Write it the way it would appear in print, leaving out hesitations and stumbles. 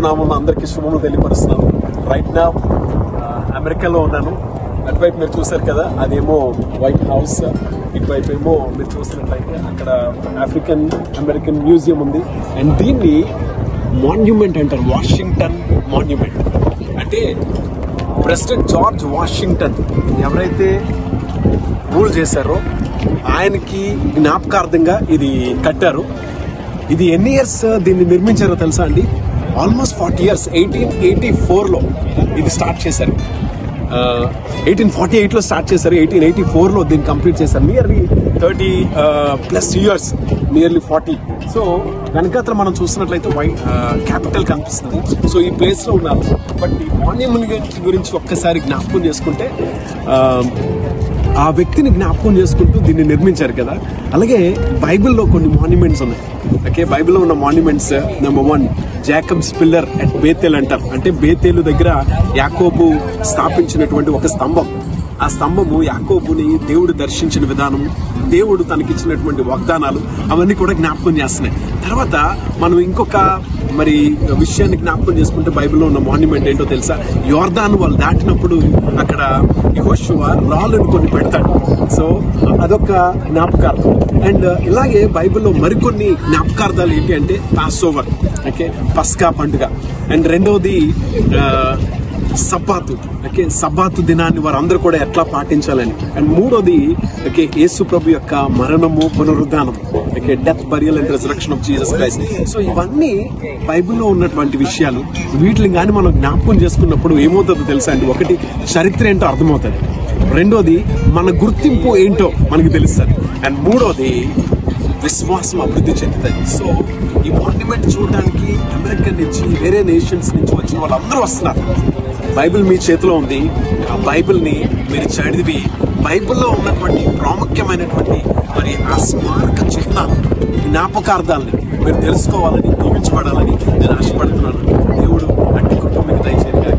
యేసునామమున అందరికీ శుభములు తెలియపరుస్తున్నాను. రైట్ నా అమెరికాలో ఉన్నాను. అటువైపు మీరు చూసారు కదా, అదేమో వైట్ హౌస్, ఇటువైపు ఏమో మీరు చూసినట్లయితే అక్కడ ఆఫ్రికన్ అమెరికన్ మ్యూజియం ఉంది. అండ్ దీన్ని మాన్యుమెంట్ అంటారు, వాషింగ్టన్ మాన్యుమెంట్. అంటే ప్రెసిడెంట్ జార్జ్ వాషింగ్టన్ ఎవరైతే రూల్ చేశారో ఆయనకి జ్ఞాపకార్థంగా ఇది కట్టారు. ఇది ఎన్ని ఇయర్స్ దీన్ని నిర్మించారో తెలుసా అండి? Almost 40 years. 1884లో ఇది స్టార్ట్ చేశారు. 1848లో స్టార్ట్ చేశారు. 1884లో దీన్ని కంప్లీట్ చేశారు. Nearly 30+ years, nearly 40. సో వెనకాతల మనం చూసినట్లయితే క్యాపిటల్ కనిపిస్తుంది. సో ఈ ప్లేస్ లో ఉన్నారు. బట్ ఈ మాన్యుమెంట్ గురించి ఒక్కసారి జ్ఞాపకం చేసుకుంటే, ఆ వ్యక్తిని జ్ఞాపకం చేసుకుంటూ దీన్ని నిర్మించారు కదా. అలాగే బైబిల్లో కొన్ని మాన్యుమెంట్స్ ఉన్నాయి. ఓకే, బైబిల్లో ఉన్న monuments, number 1 Jacob's pillar at Bethel అంటారు. అంటే బేతేలు దగ్గర యాకోబు స్థాపించినటువంటి ఒక స్తంభం. ఆ స్తంభము యాకోబుని దేవుడు దర్శించిన విధానం, దేవుడు తనకిచ్చినటువంటి వాగ్దానాలు అవన్నీ కూడా జ్ఞాపకం చేస్తున్నాయి. తర్వాత మనం ఇంకొక విషయాన్ని జ్ఞాపకం చేసుకుంటే బైబిల్లో ఉన్న మాన్యుమెంట్ ఏంటో తెలుసా? యోర్దాను వాళ్ళు దాటినప్పుడు అక్కడ యెహోషువ రాళ్ళను కొన్ని పెడతాడు. సో అదొక జ్ఞాపకార్థం. అండ్ ఇలాగే బైబిల్లో మరికొన్ని జ్ఞాపకార్థాలు ఏంటి అంటే పాస్ ఓవర్, ఓకే, పస్కా పండుగ. అండ్ రెండవది సబ్బాతు, ఓకే, సబ్బాతు దినాన్ని వారందరూ కూడా ఎట్లా పాటించాలని. అండ్ మూడోది ఓకే, యేసు ప్రభు యొక్క మరణము, పునరుద్ధానం, okay, death, burial and resurrection of Jesus Christ. So ఇవన్నీ బైబిల్లో ఉన్నటువంటి విషయాలు. వీటిని కానీ మనం జ్ఞాపకం చేసుకున్నప్పుడు ఏమవుతుందో తెలుసా అండి? ఒకటి, చరిత్ర ఏంటో అర్థమవుతుంది. రెండోది, మన గుర్తింపు ఏంటో మనకి తెలుస్తుంది. అండ్ మూడోది, విశ్వాసం అభివృద్ధి చెందుతుంది. సో ఈ మాన్యుమెంట్ చూడడానికి అమెరికా నుంచి, వేరే నేషన్స్ నుంచి వచ్చిన వాళ్ళందరూ వస్తున్నారు. బైబిల్ మీ చేతిలో ఉంది. ఆ బైబిల్ని మీరు చదివి బైబిల్లో ఉన్నటువంటి ప్రాముఖ్యమైనటువంటి ఆ స్మారక చిహ్న జ్ఞాపకార్థాలని మీరు తెలుసుకోవాలని, దీవించబడాలని నేను ఆశపడుతున్నాను. దేవుడు అట్టి కృప మీకు దయచేయగా.